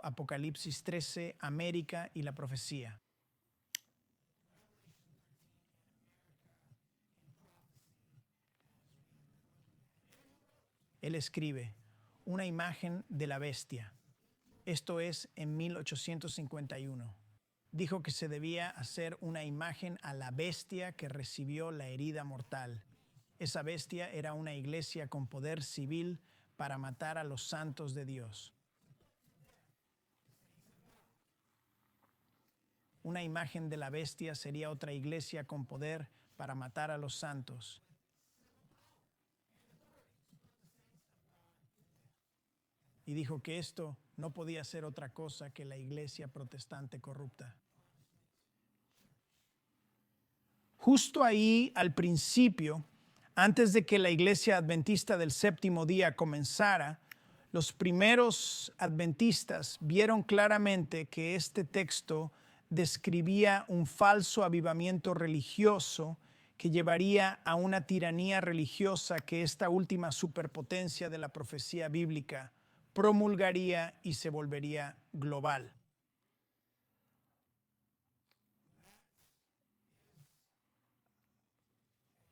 Apocalipsis 13, América y la profecía. Él escribe, una imagen de la bestia. Esto es en 1851. Dijo que se debía hacer una imagen a la bestia que recibió la herida mortal. Esa bestia era una iglesia con poder civil para matar a los santos de Dios. Una imagen de la bestia sería otra iglesia con poder para matar a los santos. Y dijo que esto no podía ser otra cosa que la iglesia protestante corrupta. Justo ahí, al principio, antes de que la iglesia adventista del séptimo día comenzara, los primeros adventistas vieron claramente que este texto describía un falso avivamiento religioso que llevaría a una tiranía religiosa que esta última superpotencia de la profecía bíblica promulgaría y se volvería global.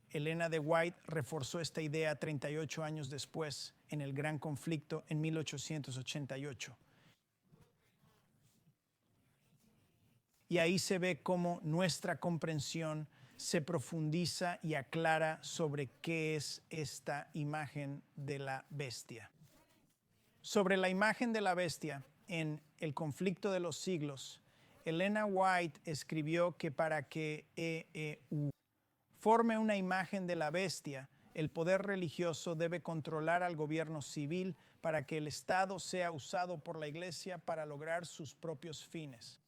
Elena de White reforzó esta idea 38 años después, en el Gran Conflicto en 1888. Y ahí se ve cómo nuestra comprensión se profundiza y aclara sobre qué es esta imagen de la bestia. Sobre la imagen de la bestia en El conflicto de los siglos, Elena White escribió que para que forme una imagen de la bestia, el poder religioso debe controlar al gobierno civil para que el Estado sea usado por la Iglesia para lograr sus propios fines.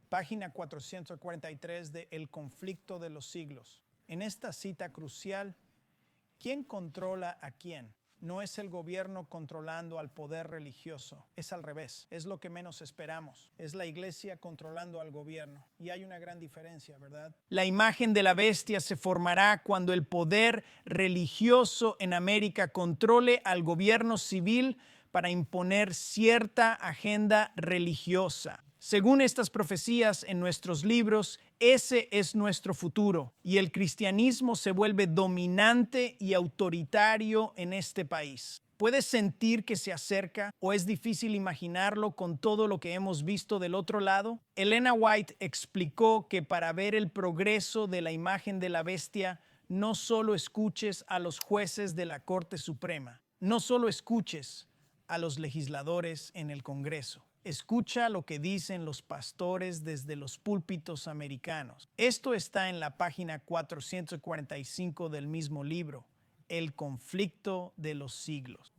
Página 443 de El conflicto de los siglos. En esta cita crucial, ¿quién controla a quién? No es el gobierno controlando al poder religioso, es al revés, es lo que menos esperamos, es la iglesia controlando al gobierno. Y hay una gran diferencia, ¿verdad? La imagen de la bestia se formará cuando el poder religioso en América controle al gobierno civil para imponer cierta agenda religiosa. Según estas profecías en nuestros libros, ese es nuestro futuro y el cristianismo se vuelve dominante y autoritario en este país. ¿Puedes sentir que se acerca o es difícil imaginarlo con todo lo que hemos visto del otro lado? Elena White explicó que para ver el progreso de la imagen de la bestia, no solo escuches a los jueces de la Corte Suprema, no solo escuches a los legisladores en el Congreso. Escucha lo que dicen los pastores desde los púlpitos americanos. Esto está en la página 445 del mismo libro, El conflicto de los siglos.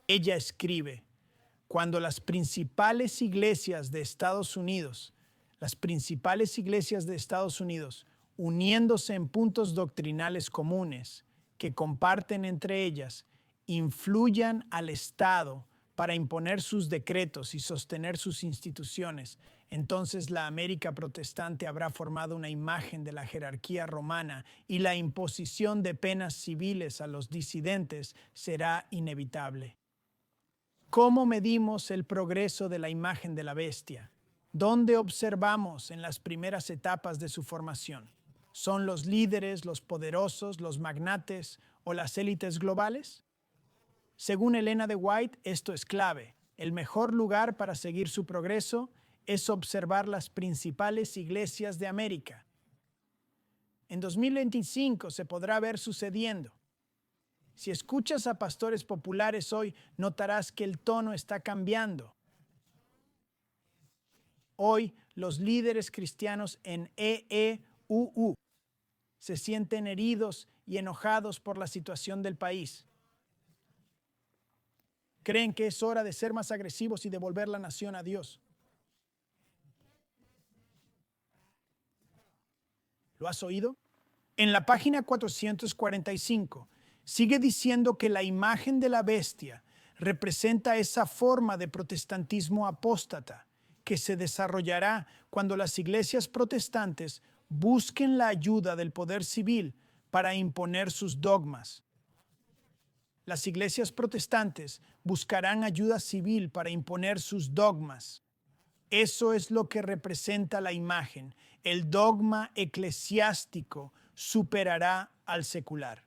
Ella escribe, cuando las principales iglesias de Estados Unidos, uniéndose en puntos doctrinales comunes que comparten entre ellas, influyan al Estado para imponer sus decretos y sostener sus instituciones, entonces la América protestante habrá formado una imagen de la jerarquía romana y la imposición de penas civiles a los disidentes será inevitable. ¿Cómo medimos el progreso de la imagen de la bestia? ¿Dónde observamos en las primeras etapas de su formación? ¿Son los líderes, los poderosos, los magnates o las élites globales? Según Elena de White, esto es clave. El mejor lugar para seguir su progreso es observar las principales iglesias de América. En 2025 se podrá ver sucediendo. Si escuchas a pastores populares hoy, notarás que el tono está cambiando. Hoy, los líderes cristianos en EEUU se sienten heridos y enojados por la situación del país. Creen que es hora de ser más agresivos y devolver la nación a Dios. ¿Lo has oído? En la página 445 sigue diciendo que la imagen de la bestia representa esa forma de protestantismo apóstata que se desarrollará cuando las iglesias protestantes busquen la ayuda del poder civil para imponer sus dogmas. Las iglesias protestantes buscarán ayuda civil para imponer sus dogmas. Eso es lo que representa la imagen. El dogma eclesiástico superará al secular.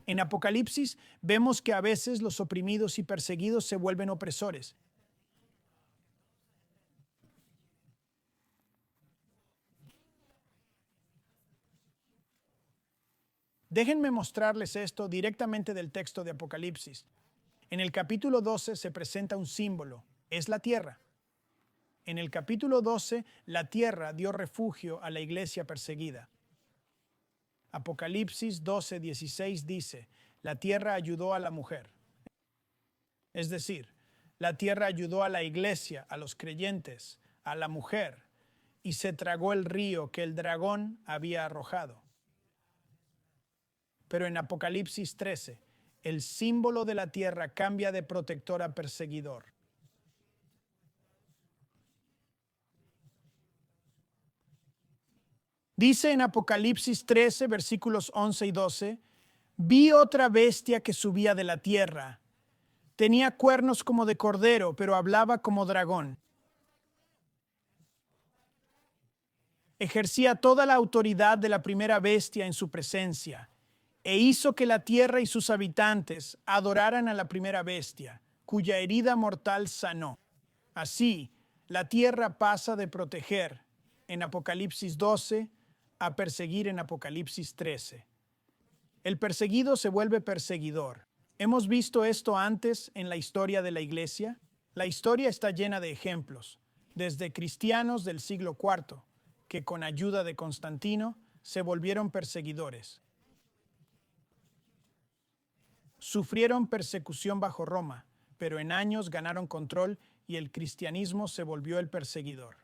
En Apocalipsis vemos que a veces los oprimidos y perseguidos se vuelven opresores. Déjenme mostrarles esto directamente del texto de Apocalipsis. En el capítulo 12 se presenta un símbolo, es la tierra. En el capítulo 12, la tierra dio refugio a la iglesia perseguida. Apocalipsis 12:16 dice, la tierra ayudó a la mujer. Es decir, la tierra ayudó a la iglesia, a los creyentes, a la mujer, y se tragó el río que el dragón había arrojado. Pero en Apocalipsis 13, el símbolo de la tierra cambia de protector a perseguidor. Dice en Apocalipsis 13, versículos 11 y 12, vi otra bestia que subía de la tierra. Tenía cuernos como de cordero, pero hablaba como dragón. Ejercía toda la autoridad de la primera bestia en su presencia, e hizo que la tierra y sus habitantes adoraran a la primera bestia, cuya herida mortal sanó. Así, la tierra pasa de proteger en Apocalipsis 12 a perseguir en Apocalipsis 13. El perseguido se vuelve perseguidor. ¿Hemos visto esto antes en la historia de la iglesia? La historia está llena de ejemplos, desde cristianos del siglo IV, que con ayuda de Constantino se volvieron perseguidores. Sufrieron persecución bajo Roma, pero en años ganaron control y el cristianismo se volvió el perseguidor.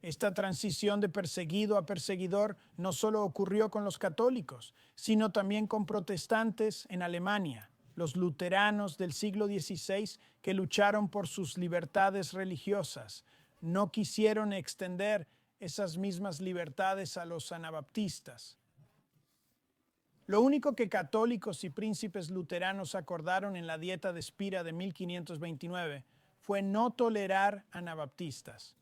Esta transición de perseguido a perseguidor no solo ocurrió con los católicos, sino también con protestantes en Alemania, los luteranos del siglo XVI que lucharon por sus libertades religiosas. No quisieron extender esas mismas libertades a los anabaptistas. Lo único que católicos y príncipes luteranos acordaron en la Dieta de Spira de 1529 fue no tolerar anabaptistas.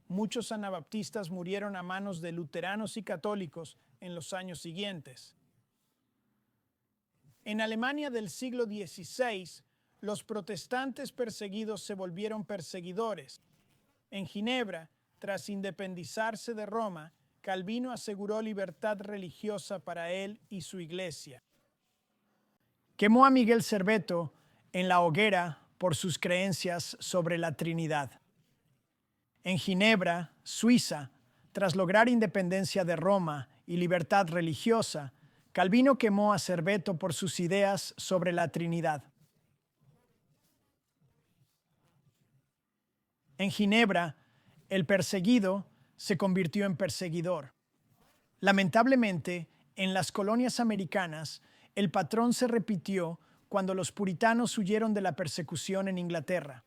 Muchos anabaptistas murieron a manos de luteranos y católicos en los años siguientes. En Alemania del siglo XVI, los protestantes perseguidos se volvieron perseguidores. En Ginebra, tras independizarse de Roma, Calvino aseguró libertad religiosa para él y su iglesia. Quemó a Miguel Serveto en la hoguera por sus creencias sobre la Trinidad. En Ginebra, Suiza, tras lograr independencia de Roma y libertad religiosa, Calvino quemó a Serveto por sus ideas sobre la Trinidad. En Ginebra, el perseguido se convirtió en perseguidor. Lamentablemente, en las colonias americanas, el patrón se repitió cuando los puritanos huyeron de la persecución en Inglaterra.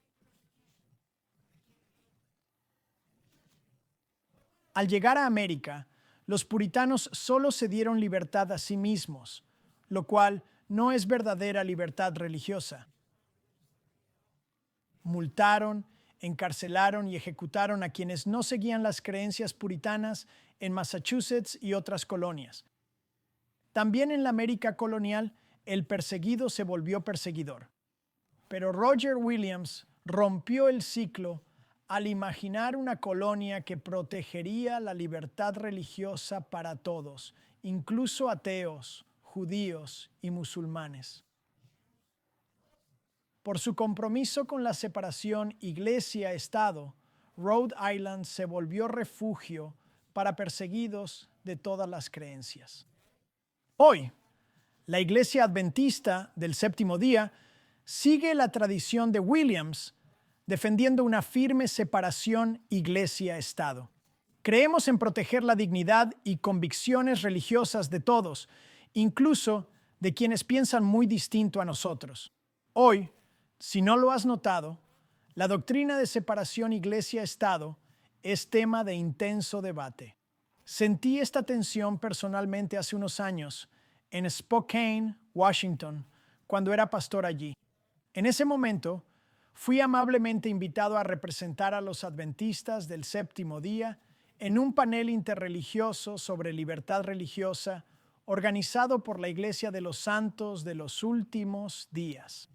Al llegar a América, los puritanos solo se dieron libertad a sí mismos, lo cual no es verdadera libertad religiosa. Multaron, encarcelaron y ejecutaron a quienes no seguían las creencias puritanas en Massachusetts y otras colonias. También en la América colonial, el perseguido se volvió perseguidor. Pero Roger Williams rompió el ciclo al imaginar una colonia que protegería la libertad religiosa para todos, incluso ateos, judíos y musulmanes. Por su compromiso con la separación iglesia-estado, Rhode Island se volvió refugio para perseguidos de todas las creencias. Hoy, la Iglesia Adventista del Séptimo Día sigue la tradición de Williams, defendiendo una firme separación iglesia-estado. Creemos en proteger la dignidad y convicciones religiosas de todos, incluso de quienes piensan muy distinto a nosotros. Hoy, si no lo has notado, La doctrina de separación iglesia-estado es tema de intenso debate. Sentí esta tensión personalmente hace unos años en Spokane, Washington, cuando era pastor allí. En ese momento, fui amablemente invitado a representar a los adventistas del séptimo día en un panel interreligioso sobre libertad religiosa organizado por la Iglesia de los Santos de los Últimos Días.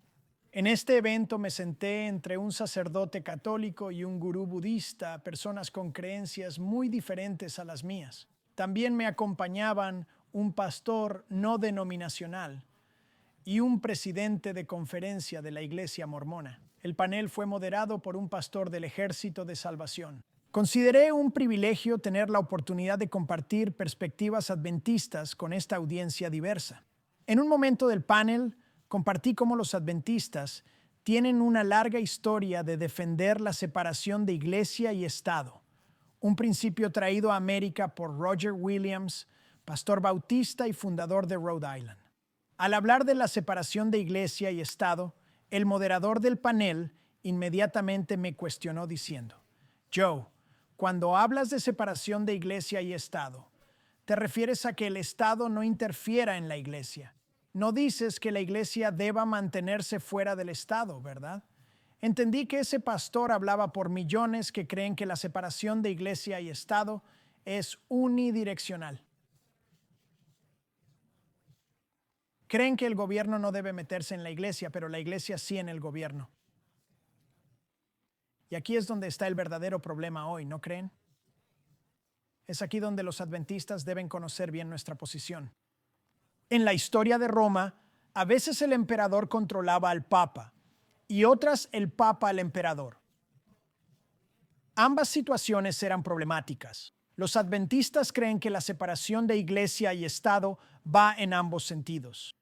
En este evento me senté entre un sacerdote católico y un gurú budista, personas con creencias muy diferentes a las mías. También me acompañaban un pastor no denominacional y un presidente de conferencia de la Iglesia Mormona. El panel fue moderado por un pastor del Ejército de Salvación. Consideré un privilegio tener la oportunidad de compartir perspectivas adventistas con esta audiencia diversa. En un momento del panel, compartí cómo los adventistas tienen una larga historia de defender la separación de iglesia y Estado, un principio traído a América por Roger Williams, pastor bautista y fundador de Rhode Island. Al hablar de la separación de iglesia y Estado, el moderador del panel inmediatamente me cuestionó diciendo: Joe, cuando hablas de separación de iglesia y Estado, te refieres a que el Estado no interfiera en la iglesia. No dices que la iglesia deba mantenerse fuera del Estado, ¿verdad? Entendí que ese pastor hablaba por millones que creen que la separación de iglesia y Estado es unidireccional. Creen que el gobierno no debe meterse en la iglesia, pero la iglesia sí en el gobierno. Y aquí es donde está el verdadero problema hoy, ¿no creen? Es aquí donde los adventistas deben conocer bien nuestra posición. En la historia de Roma, a veces el emperador controlaba al papa y otras el papa al emperador. Ambas situaciones eran problemáticas. Los adventistas creen que la separación de iglesia y Estado va en ambos sentidos.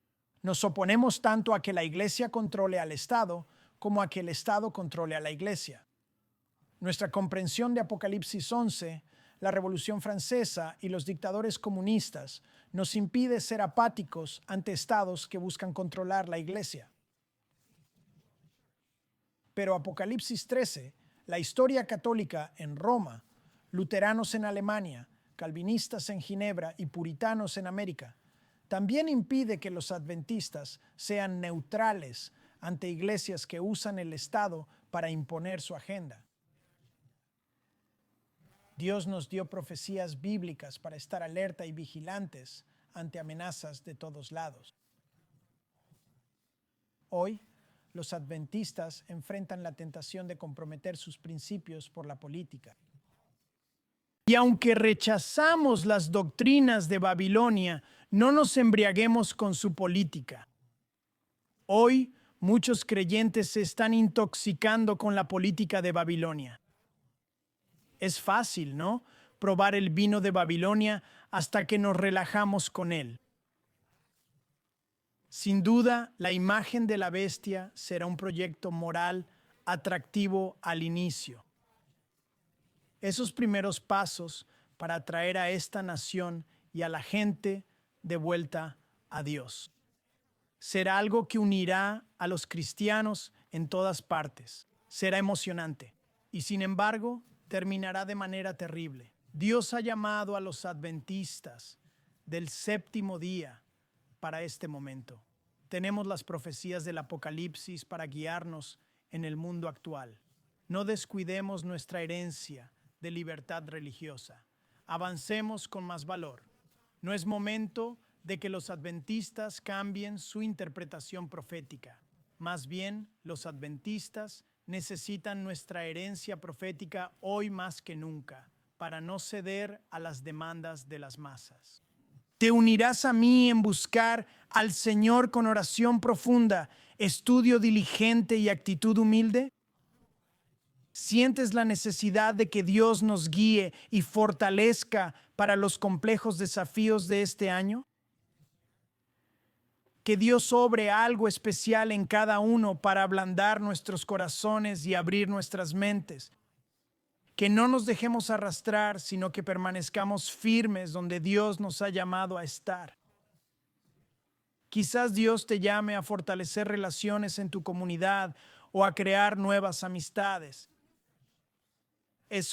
Nos oponemos tanto a que la iglesia controle al Estado como a que el Estado controle a la iglesia. Nuestra comprensión de Apocalipsis 11, la Revolución Francesa y los dictadores comunistas nos impide ser apáticos ante estados que buscan controlar la iglesia. Pero Apocalipsis 13, la historia católica en Roma, luteranos en Alemania, calvinistas en Ginebra y puritanos en América, también impide que los adventistas sean neutrales ante iglesias que usan el Estado para imponer su agenda. Dios nos dio profecías bíblicas para estar alerta y vigilantes ante amenazas de todos lados. Hoy, los adventistas enfrentan la tentación de comprometer sus principios por la política. Y aunque rechazamos las doctrinas de Babilonia, no nos embriaguemos con su política. Hoy, muchos creyentes se están intoxicando con la política de Babilonia. Es fácil, ¿no? Probar el vino de Babilonia hasta que nos relajamos con él. Sin duda, la imagen de la bestia será un proyecto moral atractivo al inicio. Esos primeros pasos para atraer a esta nación y a la gente de vuelta a Dios. Será algo que unirá a los cristianos en todas partes. Será emocionante y, sin embargo, terminará de manera terrible. Dios ha llamado a los adventistas del séptimo día para este momento. Tenemos las profecías del Apocalipsis para guiarnos en el mundo actual. No descuidemos nuestra herencia de libertad religiosa. Avancemos con más valor. No es momento de que los adventistas cambien su interpretación profética. Más bien, los adventistas necesitan nuestra herencia profética hoy más que nunca, para no ceder a las demandas de las masas. ¿Te unirás a mí en buscar al Señor con oración profunda, estudio diligente y actitud humilde? ¿Sientes la necesidad de que Dios nos guíe y fortalezca para los complejos desafíos de este año? Que Dios obre algo especial en cada uno para ablandar nuestros corazones y abrir nuestras mentes. Que no nos dejemos arrastrar, sino que permanezcamos firmes donde Dios nos ha llamado a estar. Quizás Dios te llame a fortalecer relaciones en tu comunidad o a crear nuevas amistades. Eso